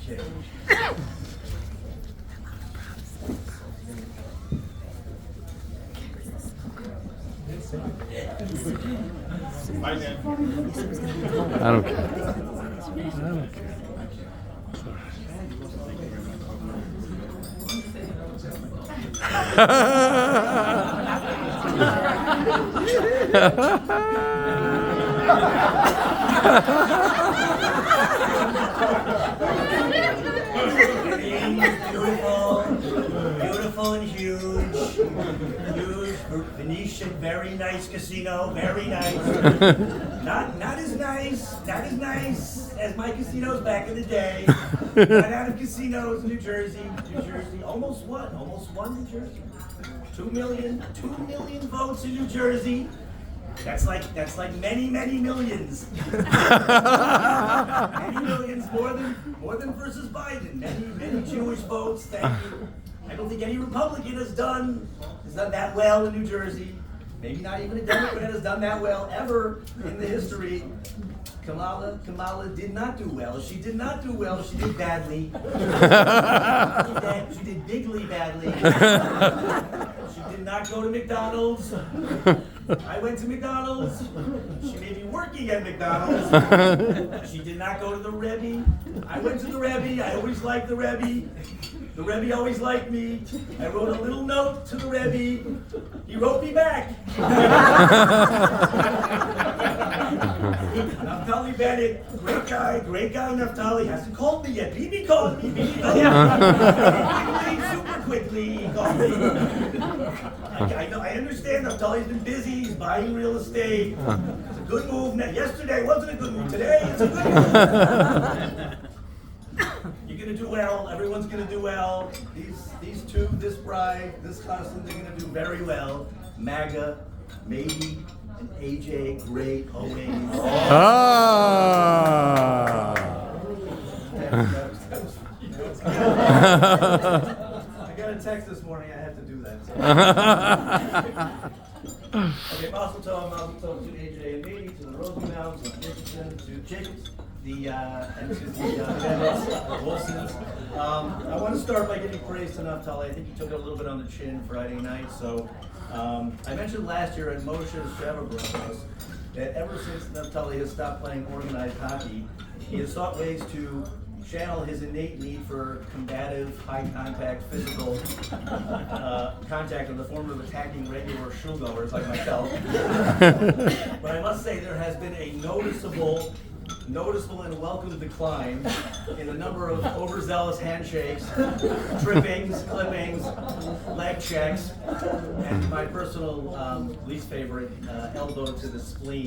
I don't care. Beautiful and huge, Venetian, very nice casino, very nice. Not as nice as my casinos back in the day. Got out of casinos in New Jersey. Almost won New Jersey. 2 million votes in New Jersey. That's like many millions. Many millions, more than versus Biden. Many Jewish votes. Thank you. I don't think any Republican has done that well in New Jersey. Maybe not even a Democrat has done that well ever in the history. Kamala did not do well. She did not do well. She did badly. She did bigly badly. She did not go to McDonald's. I went to McDonald's. She may be working at McDonald's. She did not go to the Rebbe. I went to the Rebbe. I always liked the Rebbe. The Rebbe always liked me. I wrote a little note to the Rebbe. He wrote me back. Naftali Bennett, great guy, Naftali. Hasn't called me yet. Bibi called me. Super quickly, he called me. I understand Naftali's been busy. He's buying real estate. It's a good move. Yesterday wasn't a good move. Today it's a good move. You're gonna do well. Everyone's gonna do well. These two, this bride, this husband, they're gonna do very well. MAGA, maybe, and AJ, great, always. I got a text this morning. I have to do that. Okay, Mazel Tov to AJ and me, to the Rosenbaums, to Richardson, to Jacobs. And to the Bennett's, Wilsons. I want to start by giving praise to Naftali. I think he took it a little bit on the chin Friday night. So I mentioned last year at Moshe Sheva Berachos that ever since Naftali has stopped playing organized hockey, he has sought ways to channel his innate need for combative, high-contact, physical contact in the form of attacking regular shulgoers like myself. But I must say there has been a noticeable and welcome decline in the number of overzealous handshakes, trippings, clippings, leg checks, and my personal least favorite, elbow to the spleen.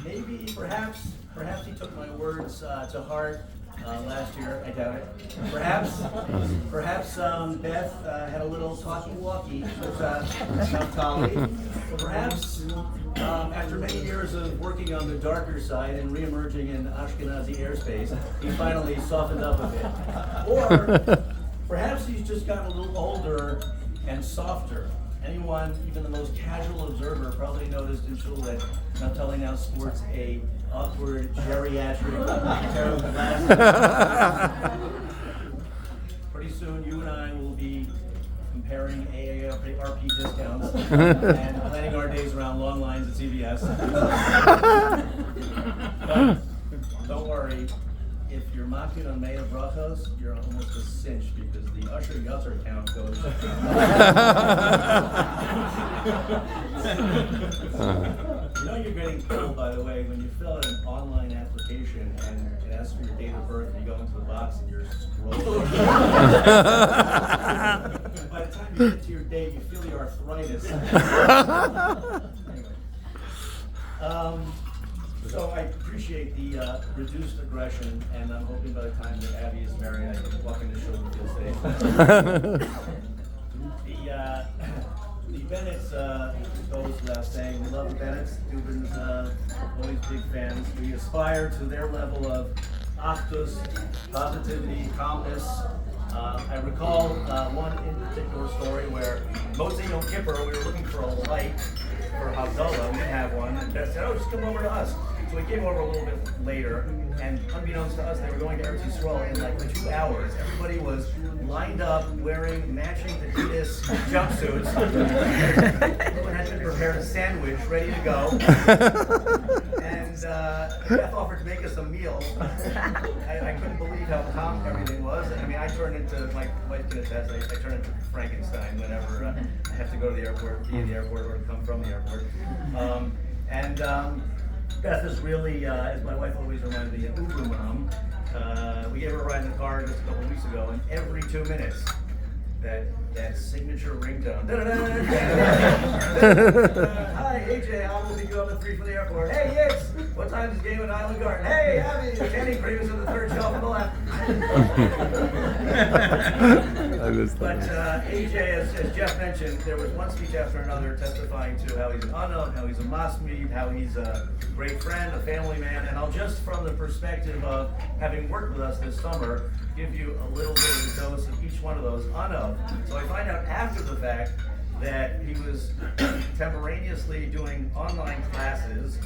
Maybe, perhaps he took my words to heart last year. I doubt it. Perhaps Beth had a little talkie-walkie with Naftali. Perhaps after many years of working on the darker side and reemerging in Ashkenazi airspace, he finally softened up a bit. Or perhaps he's just gotten a little older and softer. Anyone, even the most casual observer, probably noticed in shul that Naftali now sports a awkward geriatric pair of glasses. Pretty soon, you and I will be comparing AARP discounts and planning our days around long lines at CVS. But don't worry, if you're mocking on May of Brachos, you're almost a cinch because the Usher Yusser account goes. You know you're getting cool, by the way, when you fill out an online application and it asks for your date of birth and you go into the box and you're scrolling. By the time you get to your date, you feel the arthritis. Anyway. So I appreciate the reduced aggression, and I'm hoping by the time that Abby is married, I can walk in the show and feel safe. The Bennetts goes without saying. We love the Bennetts. Dubin's always big fans. We aspire to their level of achdus, positivity, calmness. I recall one in particular story where Motzei Yom Kippur, we were looking for a light for Havdalah. We didn't have one, and Beth said, "Oh, just come over to us." So we came over a little bit later, and unbeknownst to us, they were going to Eretz Yisrael in like 2 hours. Everybody was lined up wearing matching Adidas jumpsuits. Everyone had been prepared a sandwich ready to go. And Beth offered to make us a meal. I couldn't believe how calm everything was. I mean, I turned into, my wife can attest, I turned into Frankenstein whenever I have to go to the airport, be in the airport, or come from the airport. Beth is really, as my wife always reminded me, an Uber mom. We gave her a ride in the car just a couple of weeks ago, and every 2 minutes, that signature ringtone. Hi, AJ, I will be going at 3 for the airport. Hey, Yitz, what time is game at Island Garden? Hey, Abby, the candy cream is in the third shelf on the left. But AJ, as Jeff mentioned, there was one speech after another testifying to how he's an unknown, how he's a masmid, how he's a great friend, a family man, and I'll just, from the perspective of having worked with us this summer, give you a little bit of a dose of each one of those unknown. So I find out after the fact that he was contemporaneously doing online classes,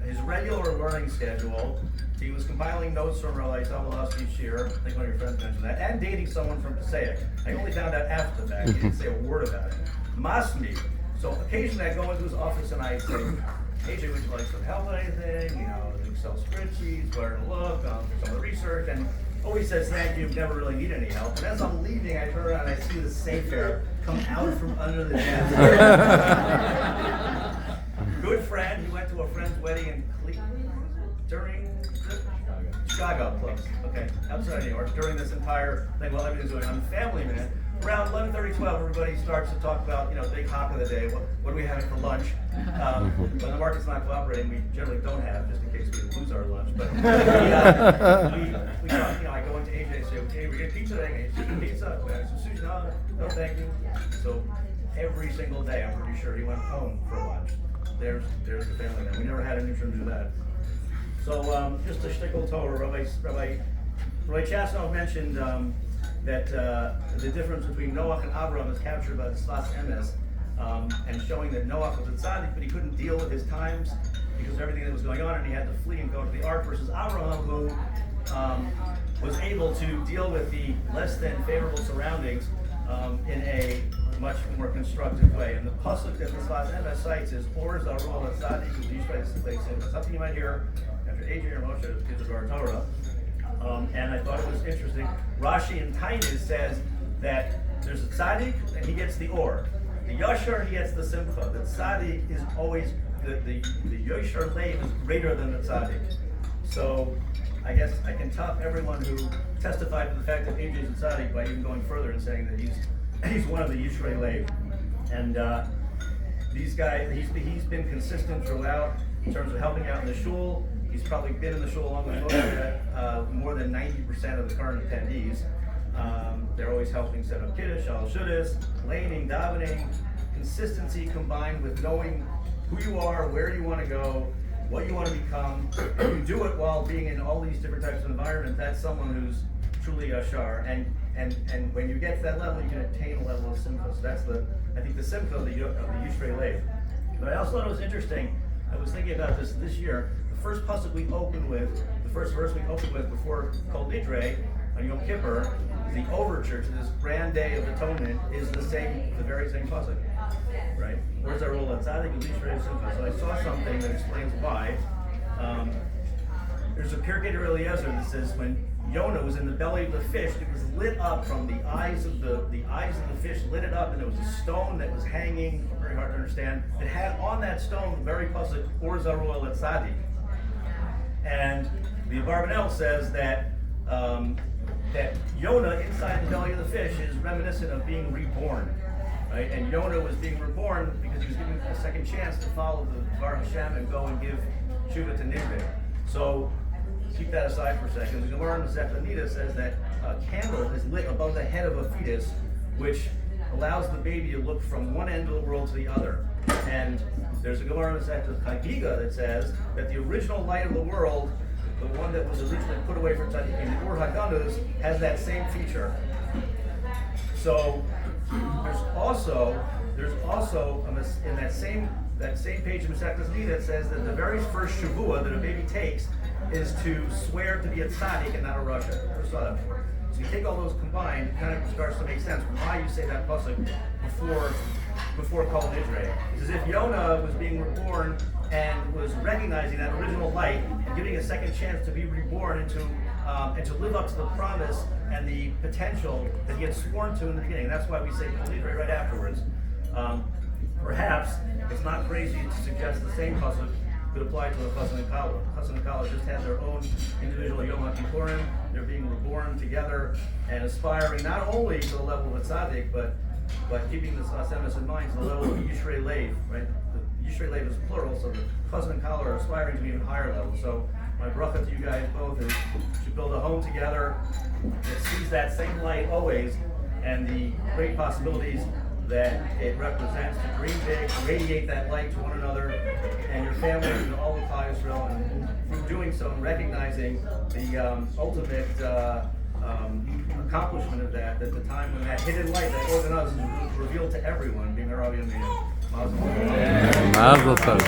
his regular learning schedule. He was compiling notes from Rabbi Tobolowski each year. I think one of your friends mentioned that, and dating someone from Passaic. I only found out after the fact. He didn't say a word about it. Masmi. So occasionally I go into his office and I say, AJ, would you like some help with anything? You know, Excel spreadsheets, where to look, for some of the research, and always says thank you, never really need any help. And as I'm leaving, I turn around and I see the Sefer come out from under the desk. Good friend, he went to a friend's wedding in Cleveland during Chicago, close. Okay, outside New York, during this entire thing while everything's going on. Family man. Around 11:30, 12, everybody starts to talk about, the big hawk of the day. What are we having for lunch? When the market's not cooperating, we generally don't have, just in case we lose our lunch. But we talk, I go into AJ and say, okay, we're getting pizza today. Pizza, we have some sushi. No, thank you. So every single day, I'm pretty sure he went home for lunch. There's the family man. We never had an intern do that. So just a shtickle Torah, Rabbi Chasnov mentioned that the difference between Noach and Abraham is captured by the Sfas Emes, and showing that Noach was a tzaddik, but he couldn't deal with his times because of everything that was going on, and he had to flee and go to the ark, versus Abraham, who was able to deal with the less than favorable surroundings in a much more constructive way. And the pasuk that the Sfas Emes cites is Or Zarol Tzaddik Yisrael. Something you might hear after AJ or Moshe gives us our Torah. And I thought it was interesting. Rashi in Tainis says that there's a tzaddik and he gets the or. The yashar, he gets the simcha. The tzaddik is always, the yashar leiv is greater than the tzaddik. So I guess I can top everyone who testified to the fact that AJ is a tzaddik by even going further and saying that he's one of the yishrei leiv. And these guys, he's been consistent throughout in terms of helping out in the shul. He's probably been in the shul along with Moshe, more than 90% of the current attendees. They're always helping set up kiddush, al shudas, laning, davening, consistency combined with knowing who you are, where you want to go, what you want to become. And you do it while being in all these different types of environments. That's someone who's truly yashar. And when you get to that level, you can attain a level of simcha. So that's the simcha of the Yishrei Leiv. But I also thought it was interesting. I was thinking about this year. The first pasuk we opened with, the first verse we opened with before Kol Nidre on Yom Kippur, the overture to this grand day of atonement, is the very same pasuk, right? Where's our role at tzaddik and Yishrei Simcha? So I saw something that explains why. There's a Pirkei Eliezer that says when Yonah was in the belly of the fish, it was lit up from the eyes of the fish, lit it up, and there was a stone that was hanging, very hard to understand. It had on that stone the very pasuk Or Zarul et Tzaddik. And the Abarbanel says that Yonah inside the belly of the fish is reminiscent of being reborn, right? And Yonah was being reborn because he was given a second chance to follow the Dvar Hashem and go and give Shuvah to Nineveh. So keep that aside for a second. The Gemara in Masechet Nida says that a candle is lit above the head of a fetus, which allows the baby to look from one end of the world to the other. And there's a Gemara in Masechet Chagiga that says that the original light of the world, the one that was originally put away from Tzaddik in Ur HaGanuz, has that same feature. So there's also in that same that same page in Masechtas Nida says that the very first shavua that a baby takes is to swear to be a tzaddik and not a rasha. Never saw that before. So you take all those combined, it kind of starts to make sense why you say that pasuk before Kol Nidre. It's as if Yonah was being reborn and was recognizing that original light and giving a second chance to be reborn and to live up to the promise and the potential that he had sworn to in the beginning. And that's why we say Kol Nidre right afterwards. Perhaps it's not crazy to suggest the same pasuk could apply to the Chassan and Kala. Chassan and Kala just have their own individual Yom HaKippurim. They're being reborn together and aspiring not only to the level of a tzaddik, but keeping this Asemis in mind to the level of Yishrei Leiv, right? The Yishrei Leiv is plural, so the Chassan and Kala are aspiring to be even higher level. So my bracha to you guys both is to build a home together that sees that same light always and the great possibilities that it represents to dream big, to radiate that light to one another and your family and all of Klal Yisrael, and through doing so and recognizing the ultimate accomplishment of that, at the time when that hidden light that was in us is revealed to everyone, being a Rabbi Yamina. Mazel tov. Mazel tov.